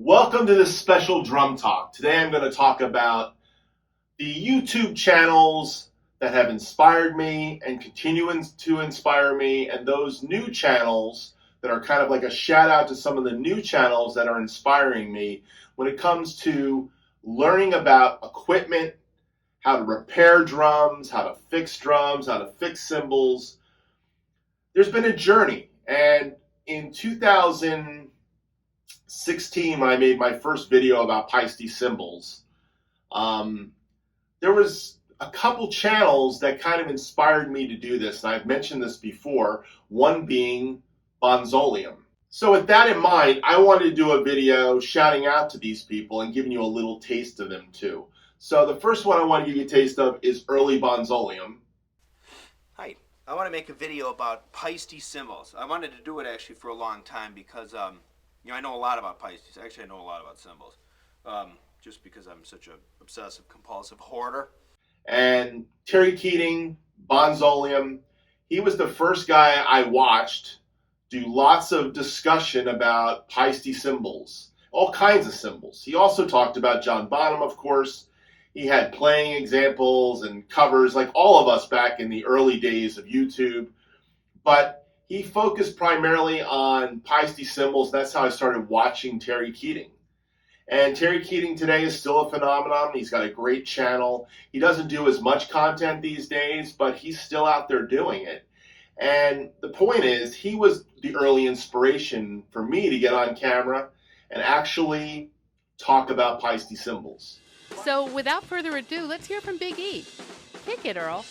Welcome to this special drum talk. Today I'm going to talk about the YouTube channels that have inspired me and continue to inspire me, and those new channels that are kind of like a shout out to some of the new channels that are inspiring me when it comes to learning about equipment, how to repair drums, how to fix cymbals. There's been a journey, and in 2016, when I made my first video about Paiste cymbals, there was a couple channels that kind of inspired me to do this, and I've mentioned this before, one being Bonzolium. So with that in mind, I wanted to do a video shouting out to these people and giving you a little taste of them too. So the first one I want to give you a taste of is Early Bonzolium. Hi, I want to make a video about Paiste cymbals. I wanted to do it actually for a long time because I know a lot about Paistes. Actually, I know a lot about cymbals, just because I'm such an obsessive compulsive hoarder. And Terry Keating, Bonzolium, he was the first guy I watched do lots of discussion about Paiste cymbals, all kinds of cymbals. He also talked about John Bonham, of course. He had playing examples and covers like all of us back in the early days of YouTube. But he focused primarily on Paiste cymbals. That's how I started watching Terry Keating. And Terry Keating today is still a phenomenon. He's got a great channel. He doesn't do as much content these days, but he's still out there doing it. And the point is, he was the early inspiration for me to get on camera and actually talk about Paiste cymbals. So without further ado, let's hear from Big E. Kick it, Earl.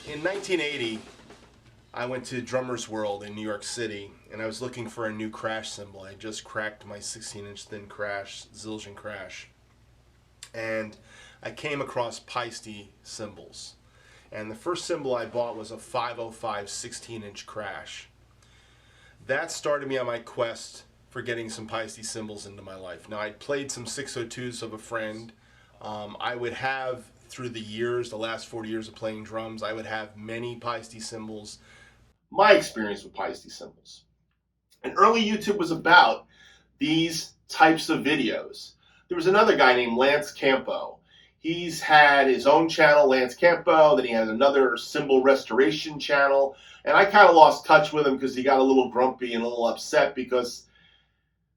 In 1980, I went to Drummers World in New York City, and I was looking for a new crash cymbal. I just cracked my 16-inch thin crash, Zildjian crash. And I came across Paiste cymbals. And the first cymbal I bought was a 505 16-inch crash. That started me on my quest for getting some Paiste cymbals into my life. Now, I played some 602s of a friend. I would have, through the years, the last 40 years of playing drums, I would have many Paiste cymbals. My experience with Paiste cymbals. And early YouTube was about these types of videos. There was another guy named Lance Campbell. He's had his own channel, Lance Campbell, then he had another cymbal restoration channel, and I kind of lost touch with him because he got a little grumpy and a little upset because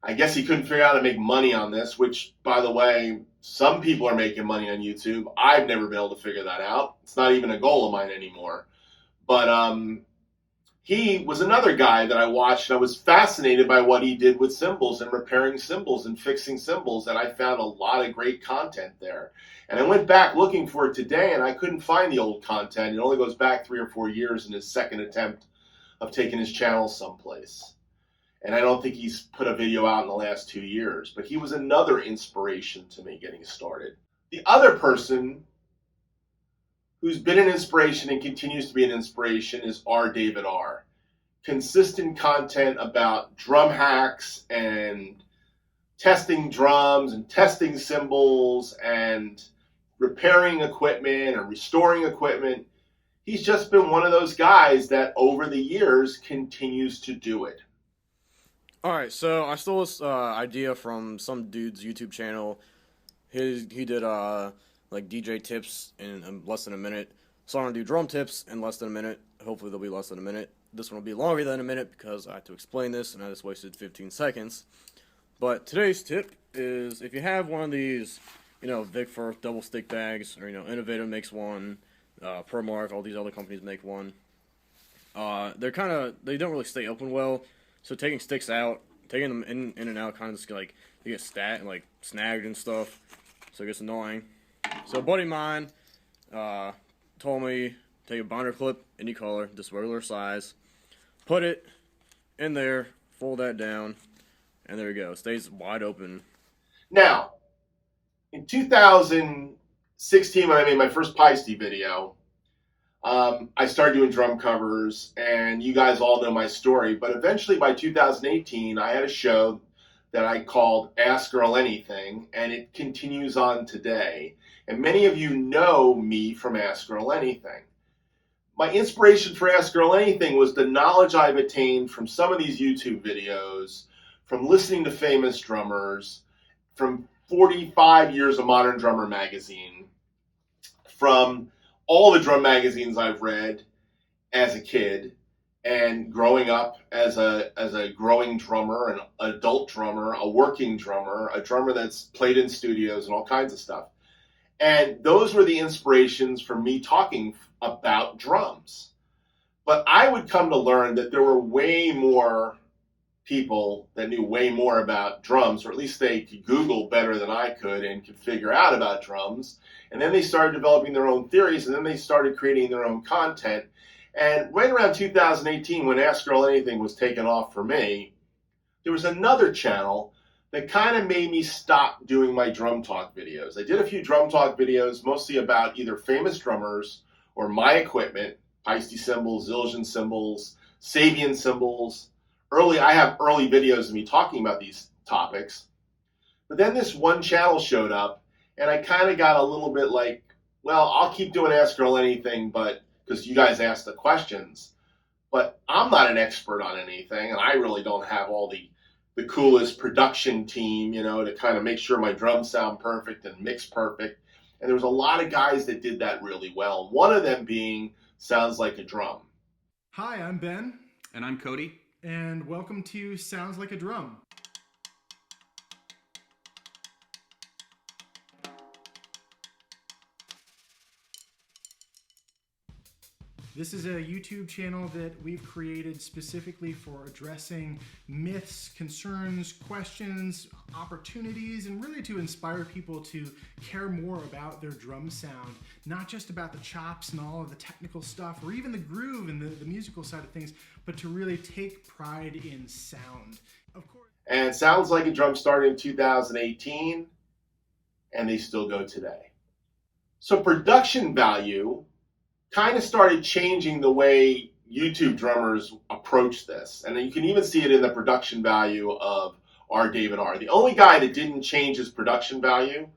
I guess he couldn't figure out how to make money on this, which, by the way, some people are making money on YouTube. I've never been able to figure that out. It's not even a goal of mine anymore. But he was another guy that I watched, and I was fascinated by what he did with cymbals and repairing cymbals and fixing cymbals, and I found a lot of great content there. And I went back looking for it today, and I couldn't find the old content. It only goes back 3 or 4 years in his second attempt of taking his channel someplace. And I don't think he's put a video out in the last 2 years, but he was another inspiration to me getting started. The other person who's been an inspiration and continues to be an inspiration is R. David R. Consistent content about drum hacks and testing drums and testing cymbals and repairing equipment and restoring equipment. He's just been one of those guys that over the years continues to do it. Alright, so I stole this idea from some dude's YouTube channel. He did like DJ tips in less than a minute. So I'm going to do drum tips in less than a minute. Hopefully they'll be less than a minute. This one will be longer than a minute because I had to explain this and I just wasted 15 seconds. But today's tip is if you have one of these, Vic Firth double stick bags, or Innovative makes one, Permark, all these other companies make one. They don't really stay open well. So taking sticks out, taking them in and out, kind of just like they get snagged and stuff. So it gets annoying. So a buddy of mine told me take a binder clip, any color, just regular size, put it in there, fold that down, and there you go. It stays wide open. Now, in 2016, when I made my first Paiste video, I started doing drum covers, and you guys all know my story. But eventually, by 2018, I had a show that I called Ask Earl Anything, and it continues on today. And many of you know me from Ask Earl Anything. my inspiration for Ask Earl Anything was the knowledge I've attained from some of these YouTube videos, from listening to famous drummers, from 45 years of Modern Drummer magazine, from all the drum magazines I've read as a kid, and growing up as a growing drummer, an adult drummer, a working drummer, a drummer that's played in studios and all kinds of stuff. And those were the inspirations for me talking about drums. But I would come to learn that there were way more people that knew way more about drums, or at least they could Google better than I could and could figure out about drums. And then they started developing their own theories, and then they started creating their own content. And right around 2018, when Ask Earl Anything was taken off for me, there was another channel that kind of made me stop doing my drum talk videos. I did a few drum talk videos, mostly about either famous drummers or my equipment, Paiste cymbals, Zildjian cymbals, Sabian cymbals. I have early videos of me talking about these topics. But then this one channel showed up, and I kind of got a little bit like, well, I'll keep doing Ask Earl Anything, but because you guys ask the questions. But I'm not an expert on anything, and I really don't have all the coolest production team, to kind of make sure my drums sound perfect and mix perfect. And there was a lot of guys that did that really well. One of them being Sounds Like a Drum. Hi, I'm Ben. And I'm Cody. And welcome to Sounds Like a Drum. This is a YouTube channel that we've created specifically for addressing myths, concerns, questions, opportunities, and really to inspire people to care more about their drum sound, not just about the chops and all of the technical stuff, or even the groove and the musical side of things, but to really take pride in sound. Of course. And Sounds Like a Drum started in 2018, and they still go today. So production value kind of started changing the way YouTube drummers approach this. And you can even see it in the production value of R. David R. The only guy that didn't change his production value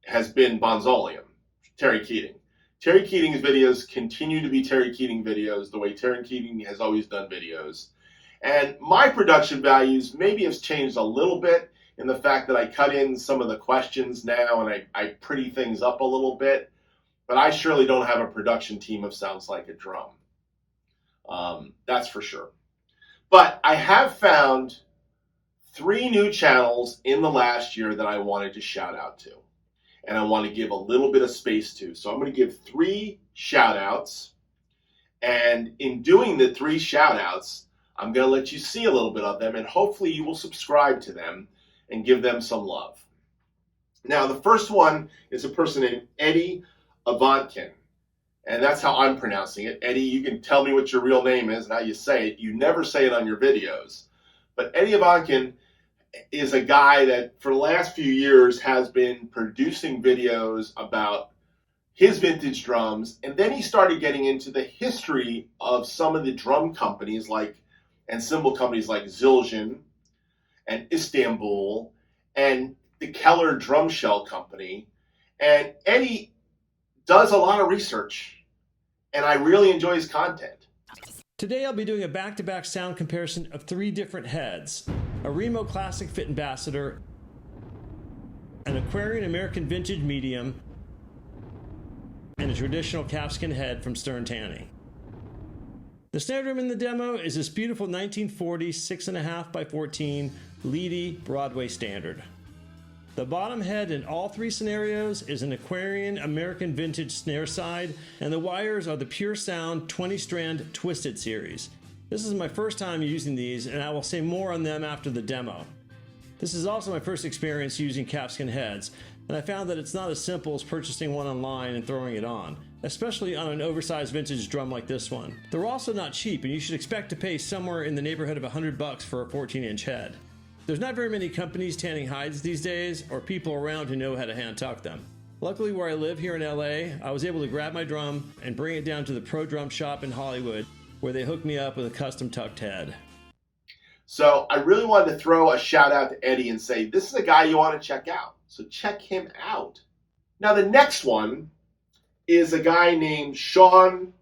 has been Bonzolium, Terry Keating. Terry Keating's videos continue to be Terry Keating videos the way Terry Keating has always done videos. And my production values maybe have changed a little bit in the fact that I cut in some of the questions now and I pretty things up a little bit. But I surely don't have a production team of Sounds Like a Drum. That's for sure. But I have found 3 new channels in the last year that I wanted to shout out to. And I want to give a little bit of space to. So I'm going to give 3 shout outs. And in doing the 3 shout outs, I'm going to let you see a little bit of them. And hopefully you will subscribe to them and give them some love. Now, the first one is a person named Eddie Avadkin, and that's how I'm pronouncing it. Eddie, you can tell me what your real name is and how you say it. You never say it on your videos. But Eddie Avadkin is a guy that for the last few years has been producing videos about his vintage drums, and then he started getting into the history of some of the drum companies and cymbal companies like Zildjian and Istanbul and the Keller Drum Shell Company. And Eddie does a lot of research, and I really enjoy his content. Today I'll be doing a back-to-back sound comparison of 3 different heads: a Remo Classic Fit Ambassador, an Aquarian American Vintage Medium, and a traditional calfskin head from Stern Tanny. The snare drum in the demo is this beautiful 1940 6.5 by 14 Leedy Broadway Standard. The bottom head in all 3 scenarios is an Aquarian American Vintage snare side, and the wires are the Pure Sound 20-strand Twisted series. This is my first time using these, and I will say more on them after the demo. This is also my first experience using calfskin heads, and I found that it's not as simple as purchasing one online and throwing it on, especially on an oversized vintage drum like this one. They're also not cheap, and you should expect to pay somewhere in the neighborhood of $100 for a 14-inch head. There's not very many companies tanning hides these days, or people around who know how to hand tuck them. Luckily, where I live here in LA, I was able to grab my drum and bring it down to the Pro Drum Shop in Hollywood, where they hooked me up with a custom tucked head. So I really wanted to throw a shout out to Eddie and say, this is a guy you want to check out. So check him out. Now the next one is a guy named Sean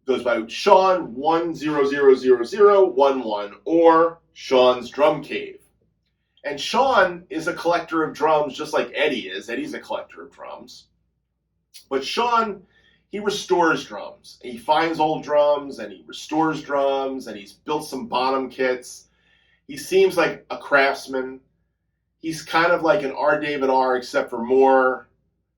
goes by Sean10000011 or Sean's Drum Cave. And Sean is a collector of drums just like Eddie is. Eddie's a collector of drums. But Sean, he restores drums. He finds old drums and he restores drums and he's built some bottom kits. He seems like a craftsman. He's kind of like an R. David R. except for more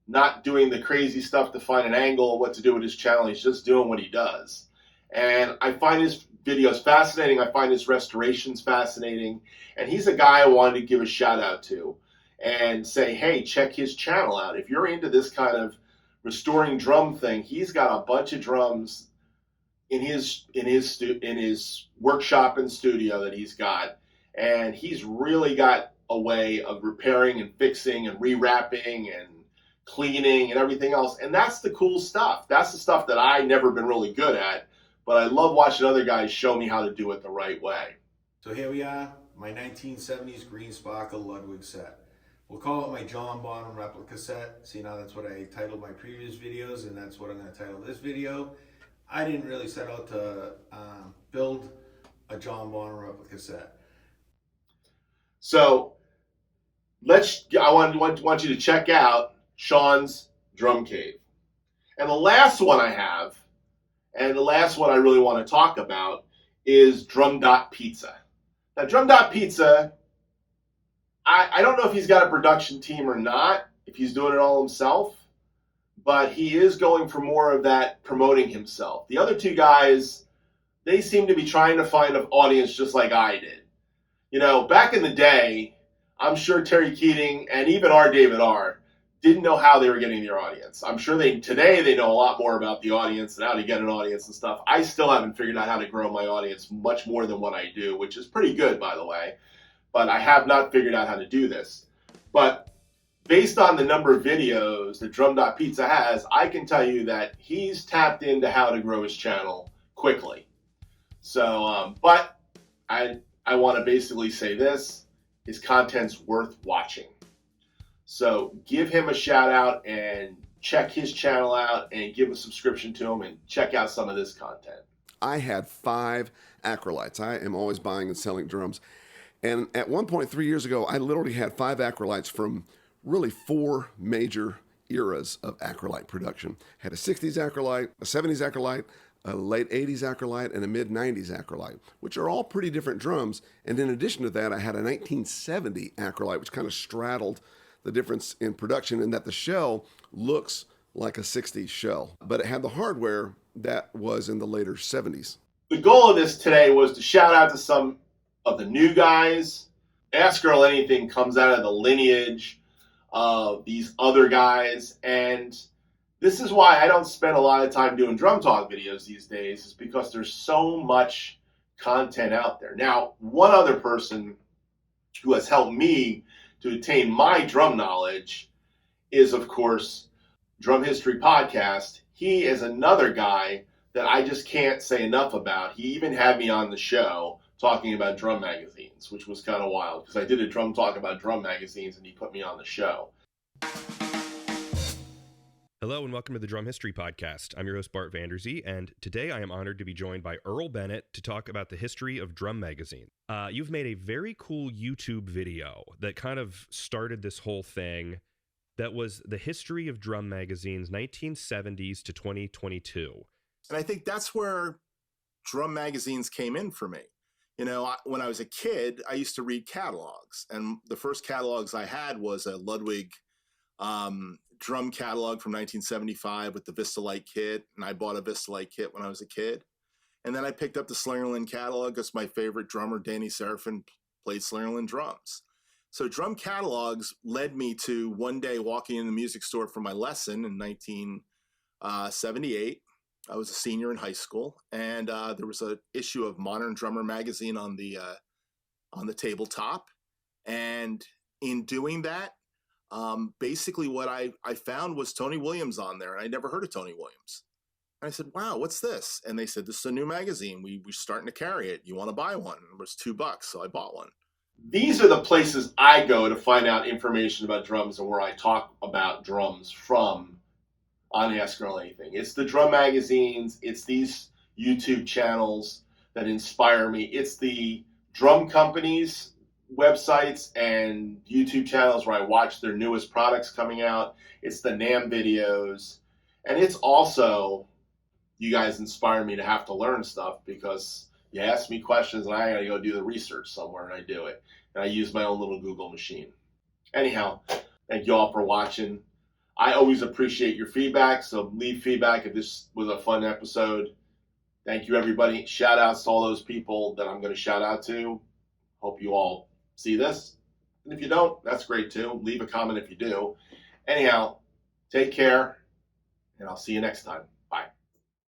not doing the crazy stuff to find an angle of what to do with his channel. He's just doing what he does. And I find his videos fascinating. I find his restorations fascinating. And he's a guy I wanted to give a shout out to and say, hey, check his channel out. If you're into this kind of restoring drum thing, he's got a bunch of drums in his workshop and studio that he's got. And he's really got a way of repairing and fixing and rewrapping and cleaning and everything else. And that's the cool stuff. That's the stuff that I never been really good at, but I love watching other guys show me how to do it the right way. So here we are, my 1970s green sparkle Ludwig set. We'll call it my John Bonham replica set. See, now that's what I titled my previous videos, and that's what I'm going to title this video. I didn't really set out to build a John Bonham replica set. So I want you to check out Sean's Drum Cave. And the last one I have, and the last one I really want to talk about, is Drum.Pizza. Now, Drum.Pizza, I don't know if he's got a production team or not, if he's doing it all himself, but he is going for more of that promoting himself. The other two guys, they seem to be trying to find an audience just like I did. You know, back in the day, I'm sure Terry Keating and even R. David R. didn't know how they were getting their audience. I'm sure today they know a lot more about the audience and how to get an audience and stuff. I still haven't figured out how to grow my audience much more than what I do, which is pretty good, by the way. But I have not figured out how to do this. But based on the number of videos that Drum.Pizza has, I can tell you that he's tapped into how to grow his channel quickly. So, but I want to basically say this: his content's worth watching. So give him a shout out and check his channel out and give a subscription to him and check out some of this content. I had 5 acrylites. I am always buying and selling drums. And at one point 3 years ago, I literally had 5 acrylites from really 4 major eras of acrylite production. Had a 60s acrylite, a 70s acrylite, a late 80s acrylite, and a mid 90s acrylite, which are all pretty different drums. And in addition to that, I had a 1970 acrylite, which kind of straddled the difference in production in that the shell looks like a 60s shell, but it had the hardware that was in the later 70s. The goal of this today was to shout out to some of the new guys. Ask Earl Anything comes out of the lineage of these other guys, and this is why I don't spend a lot of time doing drum talk videos these days, is because there's so much content out there. Now, one other person who has helped me to attain my drum knowledge is, of course, Drum History Podcast. He is another guy that I just can't say enough about. He even had me on the show talking about drum magazines, which was kind of wild because I did a drum talk about drum magazines and he put me on the show. Hello and welcome to the Drum History Podcast. I'm your host, Bart Vanderzee, and today I am honored to be joined by Earl Bennett to talk about the history of drum magazine. You've made a very cool YouTube video that kind of started this whole thing that was the history of drum magazines, 1970s to 2022. And I think that's where drum magazines came in for me. You know, when I was a kid, I used to read catalogs, and the first catalogs I had was a Ludwig drum catalog from 1975 with the Vistalite kit, and I bought a Vistalite kit when I was a kid. And then I picked up the Slingerland catalog because my favorite drummer, Danny Serafin, played Slingerland drums. So drum catalogs led me to one day walking in the music store for my lesson in 1978. I was a senior in high school, and there was an issue of Modern Drummer magazine on the tabletop. And in doing that, basically what I found was Tony Williams on there, and I never heard of Tony Williams. And I said, wow, what's this? And they said, this is a new magazine. We're starting to carry it. You want to buy one? And it was $2, so I bought one. These are the places I go to find out information about drums and where I talk about drums from on Ask Earl Anything. It's the drum magazines. It's these YouTube channels that inspire me. It's the drum companies' websites and YouTube channels where I watch their newest products coming out. It's the NAMM videos. And it's also, you guys inspire me to have to learn stuff because you ask me questions and I gotta go do the research somewhere and I do it. And I use my own little Google machine. Anyhow, thank you all for watching. I always appreciate your feedback, so leave feedback if this was a fun episode. Thank you, everybody. Shout outs to all those people that I'm going to shout out to. Hope you all see this. And if you don't, that's great too. Leave a comment if you do. Anyhow, take care, and I'll see you next time.